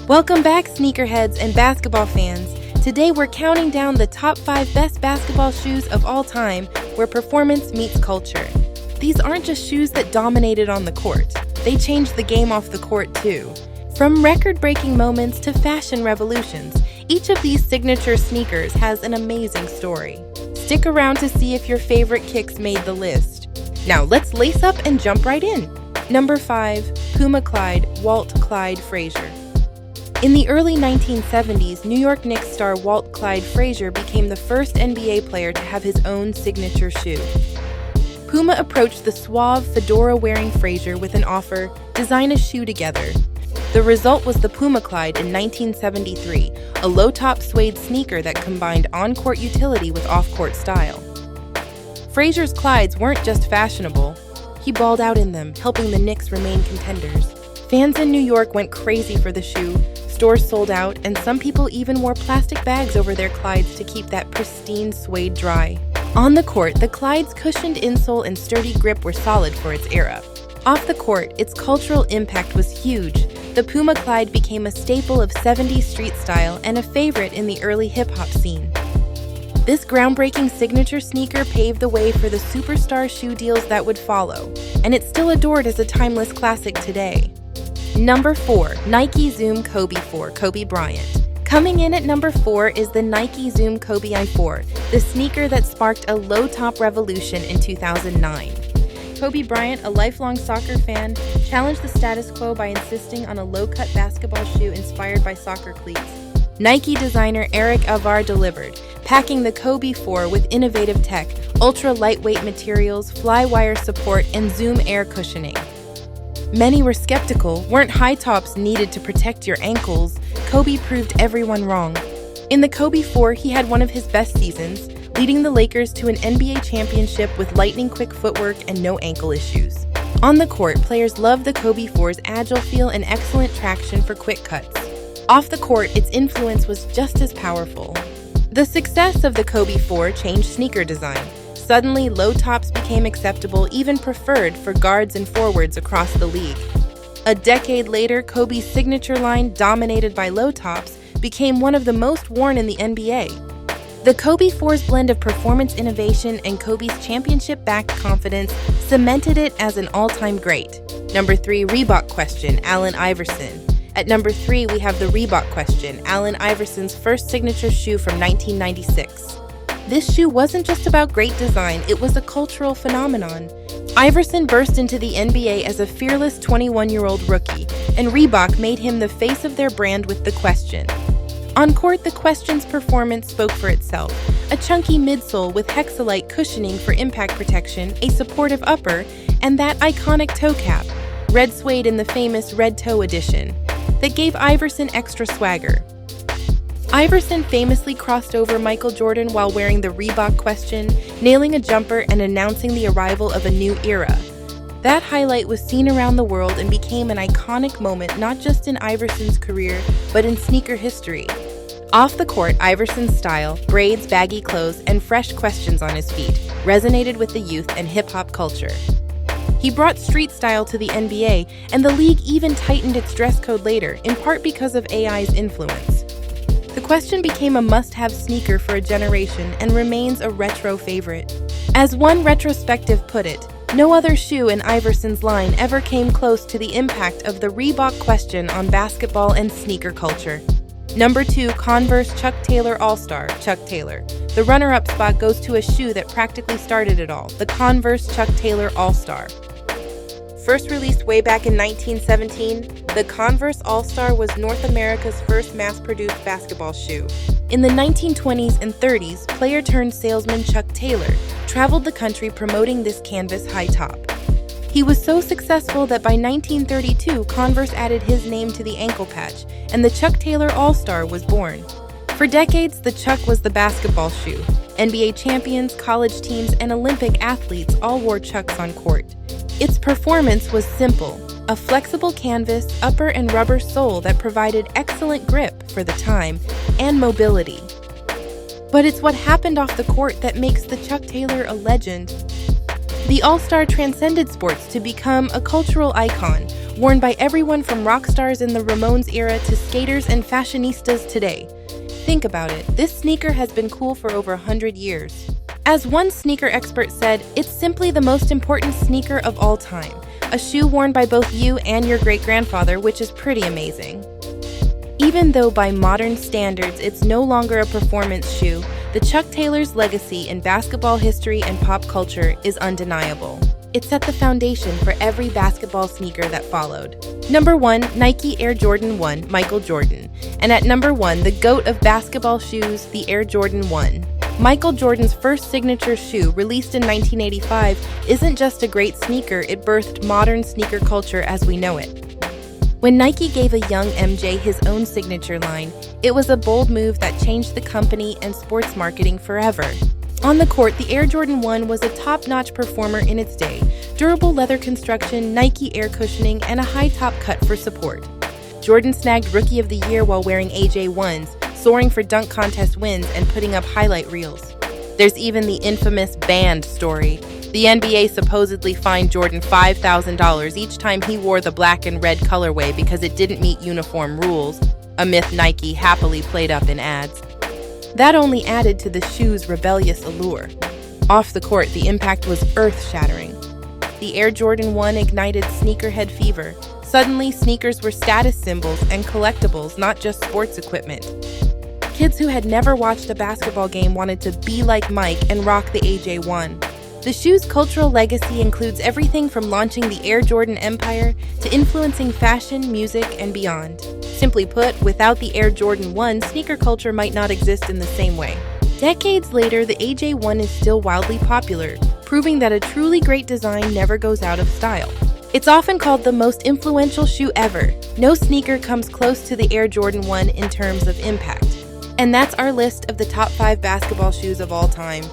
Welcome back, sneakerheads and basketball fans. Today we're counting down the top 5 best basketball shoes of all time, where performance meets culture. These aren't just shoes that dominated on the court. They changed the game off the court too. From record-breaking moments to fashion revolutions, each of these signature sneakers has an amazing story. Stick around to see if your favorite kicks made the list. Now let's lace up and jump right in. Number 5. Puma Clyde, Walt Clyde Frazier. In the early 1970s, New York Knicks star Walt Clyde Frazier became the first NBA player to have his own signature shoe. Puma approached the suave, fedora-wearing Frazier with an offer, "Design a shoe together." The result was the Puma Clyde in 1973, a low-top suede sneaker that combined on-court utility with off-court style. Frazier's Clydes weren't just fashionable. He balled out in them, helping the Knicks remain contenders. Fans in New York went crazy for the shoe. Stores sold out, and some people even wore plastic bags over their Clydes to keep that pristine suede dry. On the court, the Clyde's cushioned insole and sturdy grip were solid for its era. Off the court, its cultural impact was huge. The Puma Clyde became a staple of 70s street style and a favorite in the early hip-hop scene. This groundbreaking signature sneaker paved the way for the superstar shoe deals that would follow, and it's still adored as a timeless classic today. Number 4. Nike Zoom Kobe 4, Kobe Bryant. Coming in at number 4 is the Nike Zoom Kobe i4, the sneaker that sparked a low-top revolution in 2009. Kobe Bryant, a lifelong soccer fan, challenged the status quo by insisting on a low-cut basketball shoe inspired by soccer cleats. Nike designer Eric Avar delivered, packing the Kobe 4 with innovative tech, ultra-lightweight materials, fly-wire support, and Zoom air cushioning. Many were skeptical. Weren't high tops needed to protect your ankles? Kobe proved everyone wrong. In the Kobe 4, he had one of his best seasons, leading the Lakers to an NBA championship with lightning-quick footwork and no ankle issues. On the court, players loved the Kobe 4's agile feel and excellent traction for quick cuts. Off the court, its influence was just as powerful. The success of the Kobe 4 changed sneaker design. Suddenly, low tops became acceptable, even preferred, for guards and forwards across the league. A decade later, Kobe's signature line, dominated by low tops, became one of the most worn in the NBA. The Kobe 4's blend of performance innovation and Kobe's championship-backed confidence cemented it as an all-time great. Number 3. Reebok Question, Allen Iverson. At number 3, we have the Reebok Question, Allen Iverson's first signature shoe from 1996. This shoe wasn't just about great design, it was a cultural phenomenon. Iverson burst into the NBA as a fearless 21-year-old rookie, and Reebok made him the face of their brand with the Question. On court, the Question's performance spoke for itself. A chunky midsole with hexalite cushioning for impact protection, a supportive upper, and that iconic toe cap, red suede in the famous red toe edition, that gave Iverson extra swagger. Iverson famously crossed over Michael Jordan while wearing the Reebok Question, nailing a jumper and announcing the arrival of a new era. That highlight was seen around the world and became an iconic moment not just in Iverson's career, but in sneaker history. Off the court, Iverson's style, braids, baggy clothes, and fresh questions on his feet resonated with the youth and hip-hop culture. He brought street style to the NBA, and the league even tightened its dress code later, in part because of AI's influence. The Question became a must-have sneaker for a generation and remains a retro favorite. As one retrospective put it, no other shoe in Iverson's line ever came close to the impact of the Reebok Question on basketball and sneaker culture. Number 2, Converse Chuck Taylor All-Star, Chuck Taylor. The runner-up spot goes to a shoe that practically started it all, the Converse Chuck Taylor All-Star. First released way back in 1917, the Converse All-Star was North America's first mass-produced basketball shoe. In the 1920s and 30s, player-turned-salesman Chuck Taylor traveled the country promoting this canvas high top. He was so successful that by 1932, Converse added his name to the ankle patch, and the Chuck Taylor All-Star was born. For decades, the Chuck was the basketball shoe. NBA champions, college teams, and Olympic athletes all wore Chucks on court. Its performance was simple, a flexible canvas, upper and rubber sole that provided excellent grip for the time and mobility. But it's what happened off the court that makes the Chuck Taylor a legend. The All-Star transcended sports to become a cultural icon, worn by everyone from rock stars in the Ramones era to skaters and fashionistas today. Think about it, this sneaker has been cool for over 100 years. As one sneaker expert said, it's simply the most important sneaker of all time, a shoe worn by both you and your great-grandfather, which is pretty amazing. Even though by modern standards it's no longer a performance shoe, the Chuck Taylor's legacy in basketball history and pop culture is undeniable. It set the foundation for every basketball sneaker that followed. Number 1, Nike Air Jordan 1, Michael Jordan. And at number 1, the GOAT of basketball shoes, the Air Jordan 1. Michael Jordan's first signature shoe, released in 1985, isn't just a great sneaker, it birthed modern sneaker culture as we know it. When Nike gave a young MJ his own signature line, it was a bold move that changed the company and sports marketing forever. On the court, the Air Jordan 1 was a top-notch performer in its day. Durable leather construction, Nike air cushioning, and a high top cut for support. Jordan snagged Rookie of the Year while wearing AJ1s, soaring for dunk contest wins and putting up highlight reels. There's even the infamous band story. The NBA supposedly fined Jordan $5,000 each time he wore the black and red colorway because it didn't meet uniform rules, a myth Nike happily played up in ads. That only added to the shoe's rebellious allure. Off the court, the impact was earth-shattering. The Air Jordan 1 ignited sneakerhead fever. Suddenly, sneakers were status symbols and collectibles, not just sports equipment. Kids who had never watched a basketball game wanted to be like Mike and rock the AJ1. The shoe's cultural legacy includes everything from launching the Air Jordan empire to influencing fashion, music, and beyond. Simply put, without the Air Jordan 1, sneaker culture might not exist in the same way. Decades later, the AJ1 is still wildly popular, proving that a truly great design never goes out of style. It's often called the most influential shoe ever. No sneaker comes close to the Air Jordan 1 in terms of impact. And that's our list of the top 5 basketball shoes of all time.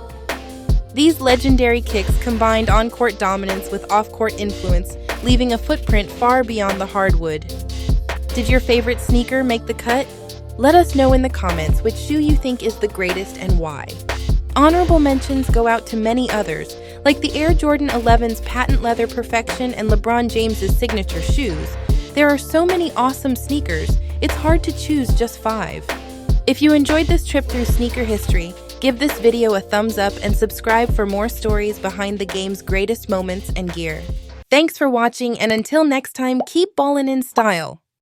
These legendary kicks combined on-court dominance with off-court influence, leaving a footprint far beyond the hardwood. Did your favorite sneaker make the cut? Let us know in the comments which shoe you think is the greatest and why. Honorable mentions go out to many others, like the Air Jordan 11's patent leather perfection and LeBron James's signature shoes. There are so many awesome sneakers, it's hard to choose just 5. If you enjoyed this trip through sneaker history, give this video a thumbs up and subscribe for more stories behind the game's greatest moments and gear. Thanks for watching, and until next time, keep ballin' in style.